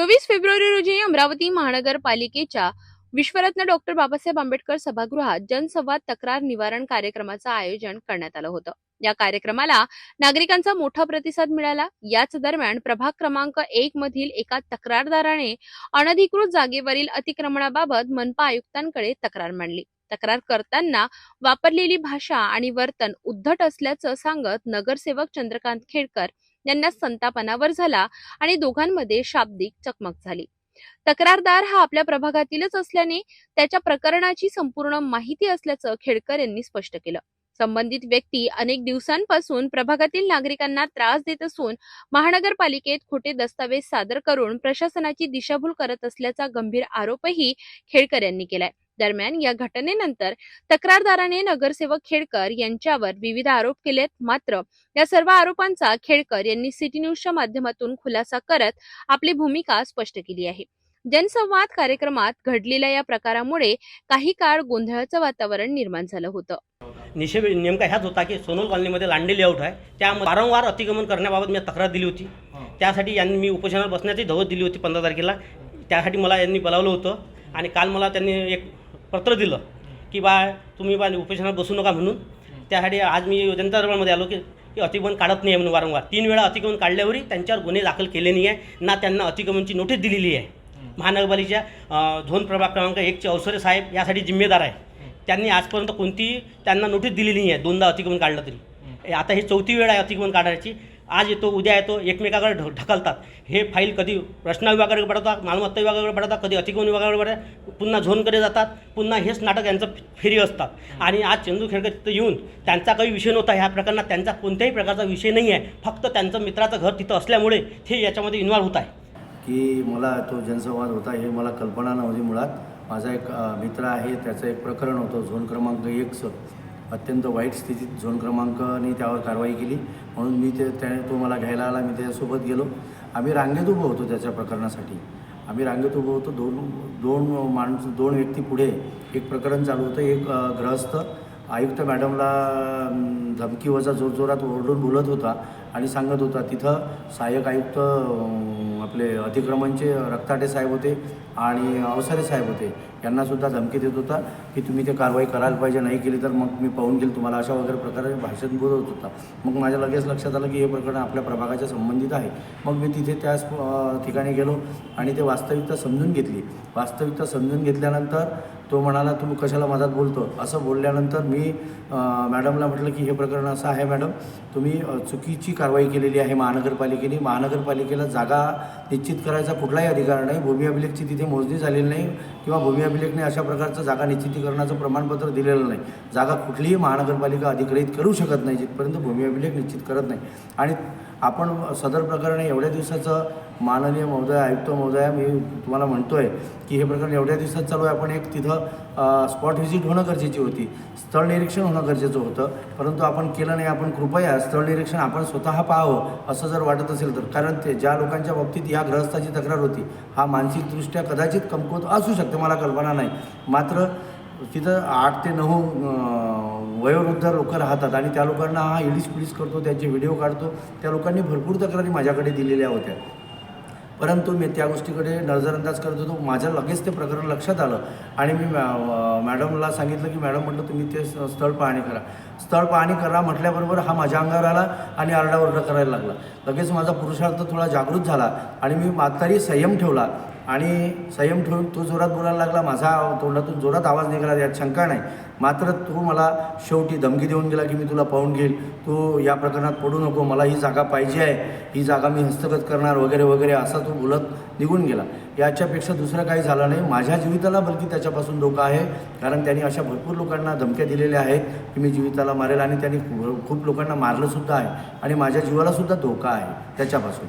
24 February रोजी अमरावती महानगरपालिकेच्या विश्वरत्न doctor Babasaheb Ambedkar सभागृहात जनसंवाद तक्रार निवारण कार्यक्रमाचं आयोजन करण्यात आलं होतं। या कार्यक्रमाला नागरिकांचा मोठा प्रतिसाद मिळाला। याच दरम्यान प्रभाग क्रमांक 1 मधील एका तक्रारदाराने अनधिकृत जागेवरील अतिक्रमणाबाबत मनपा आयुक्तांकडे तक्रार मांडली। तक्रार करताना वापरलेली भाषा आणि वर्तन उद्धट असल्याचं सांगत नगरसेवक चंद्रकांत खेडकर यांना संतापानावर झाला आणि दोघांमध्ये शाब्दिक चकमक झाली। तक्रारदार हा आपल्या प्रभागातीलच असल्याने त्याच्या प्रकरणाची संपूर्ण माहिती असल्याचं खेडकर यांनी स्पष्ट केलं। संबंधित व्यक्ती अनेक दिवसांपासून प्रभागातील नागरिकांना त्रास देत असून महानगरपालिकेत खोटे दस्तावेज सादर करून प्रशासनाची दिशाभूल करत असल्याचा गंभीर आरोपही खेडकर यांनी केलाय। दरम्यान या घटनेनंतर तक्रारदाराने नगरसेवक खेडकर यांच्यावर विविध आरोप केलेत। मात्र या सर्व आरोपांचा खेडकर यांनी सिटी न्यूजच्या माध्यमातून खुलासा करत आपली भूमिका स्पष्ट केली आहे। जनसंवाद कार्यक्रमात घडलेल्या या प्रकारामुळे काही काळ गोंधळाचं वातावरण निर्माण झालं होतं। नेमका ह्याच होता की सोनल कॉलनीमध्ये लांडे लेआउट आहे, त्या वारंवार अतिक्रमण करण्याबाबत मी तक्रार दिली होती। त्यासाठी यांनी मी उपोषणावर बसण्याची धवत दिली होती 15 तारखेला। त्यासाठी मला यांनी बोलावलं होतं आणि काल मला त्यांनी एक पत्र दिलं की तुम्ही उपोषणावर बसू नका म्हणून। त्यासाठी आज मी जनता दरबारमध्ये आलो की अतिक्रमण काढत नाही म्हणून वारंवार 3 वेळा अतिक्रमण काढल्यावरही त्यांच्यावर गुन्हे दाखल केले नाही आहे, ना त्यांना अतिक्रमणची नोटीस दिलेली आहे। महानगरपालिकेच्या झोन प्रभाग क्रमांक 1चे अवसरे साहेब यासाठी जिम्मेदार आहे। त्यांनी आजपर्यंत कोणतीही त्यांना नोटीस दिलेली नाही आहे। 2दा अतिक्रमण काढलं तरी आता ही 4थी वेळ आहे अतिक्रमण काढायची। आज येतो उद्या येतो, एकमेकाकडे ढकलतात। हे फाईल कधी रचना विभागाकडे पाठवतात, मालमत्ता विभागाकडे पाठवतात, कधी अतिक्रमण विभागाकडे पाठवतात, पुन्हा झोनकडे जातात, पुन्हा हेच नाटक यांचं फेरी असतात। आणि आज चंदू खेडकर तिथं येऊन त्यांचा काही विषय नव्हता ह्या प्रकरणात, त्यांचा कोणत्याही प्रकारचा विषय नाही आहे। फक्त त्यांचं मित्राचं घर तिथं असल्यामुळे ते याच्यामध्ये इन्व्हॉल्व होत आहे। की मला तो जनसंवाद होता हे मला कल्पना नव्हती। मुळात माझा एक मित्र आहे, त्याचं एक प्रकरण होतं झोन क्रमांक 1चं, अत्यंत वाईट स्थितीत झोन क्रमांकने त्यावर कारवाई केली म्हणून मी तो मला घ्यायला आला। मी त्याच्यासोबत गेलो, आम्ही रांगेत उभं होतो त्याच्या प्रकरणासाठी। आम्ही रांगेत उभं होतो, दोन व्यक्ती पुढे एक प्रकरण चालू होतं। एक गृहस्थ आयुक्त मॅडमला धमकीवजा जोरजोरात ओरडून बोलत होता आणि सांगत होता। तिथं सहाय्यक आयुक्त आपले अतिक्रमणचे रक्ताटे साहेब होते आणि अवसरे साहेब होते, यांनासुद्धा धमकी देत होता की तुम्ही ते कारवाई करायला पाहिजे, नाही केली तर मग मी पाहून घेईल तुम्हाला, अशा वगैरे प्रकारे भाषण बोलत होता। मग माझ्या लगेच लक्षात आलं की हे प्रकरण आपल्या प्रभागाच्या संबंधित आहे। मग मी तिथे त्याच ठिकाणी गेलो आणि ते वास्तविकता समजून घेतली। वास्तविकता समजून घेतल्यानंतर तो म्हणाला तुम्ही कशाला मधात बोलतो, असं बोलल्यानंतर मी मॅडमला म्हटलं की हे प्रकरण असं आहे मॅडम, तुम्ही चुकीची कारवाई केलेली आहे महानगरपालिकेने। महानगरपालिकेला जागा निश्चित करायचा कुठलाही अधिकार नाही, भूमी अभिलेखची तिथे मोजणी झालेली नाही किंवा भूमी अभिलेखने अशा प्रकारचं जागा निश्चितीकरणाचं प्रमाणपत्र दिलेलं नाही। जागा कुठलीही महानगरपालिका अधिग्रहित करू शकत नाही जिथपर्यंत भूमी अभिलेख निश्चित करत नाही। आणि आपण सदर प्रकरण एवढ्या दिवसाचं माननीय महोदय आयुक्त महोदया, मी तुम्हाला म्हणतो आहे की हे प्रकरण एवढ्या दिवसात चालू आहे। आपण एक तिथं स्पॉट व्हिजिट होणं गरजेची होती, स्थळ निरीक्षण होणं गरजेचं होतं, परंतु आपण केलं नाही। आपण कृपया स्थळ निरीक्षण आपण स्वतः पाहावं असं जर वाटत असेल तर, कारण ते ज्या लोकांच्या बाबतीत या ग्रहस्थाची तक्रार होती हा मानसिकदृष्ट्या कदाचित कमकुवत असू शकते, मला कल्पना नाही। मात्र तिथं 8 ते 9 वयोवृद्ध लोक राहतात आणि त्या लोकांना हा इडीस पिडीस करतो, त्यांचे व्हिडिओ काढतो। त्या लोकांनी भरपूर तक्रारी माझ्याकडे दिलेल्या होत्या, परंतु मी त्या गोष्टीकडे नजरअंदाज करत होतो। माझ्या लगेच ते प्रकरण लक्षात आलं आणि मी मॅडमला सांगितलं की मॅडम म्हटलं तुम्ही ते स्थळ पाहणी करा। स्थळ पाहणी करा म्हटल्याबरोबर हा माझ्या अंगावर आला आणि आरडाओरडा करायला लागला। लगेच माझा पुरुषार्थ थोडा जागृत झाला आणि मी मात्र संयम ठेवला आणि संयम ठेवून तो जोरात बोलायला लागला। माझा तोंडातून जोरात आवाज निघाला, यात शंका नाही। मात्र तो मला शेवटी धमकी देऊन गेला की मी तुला पाहून घेईल, तू या प्रकरणात पडू नको, मला ही जागा पाहिजे आहे, ही जागा मी हस्तगत करणार वगैरे वगैरे असा तो बोलत निघून गेला। याच्यापेक्षा दुसरं काही झालं नाही। माझ्या जीविताला बल्कि त्याच्यापासून धोका आहे, कारण त्यांनी अशा भरपूर लोकांना धमक्या दिलेल्या आहेत की मी जीविताला मारेल आणि त्यांनी खूप लोकांना मारलंसुद्धा आहे आणि माझ्या जीवालासुद्धा धोका आहे त्याच्यापासून।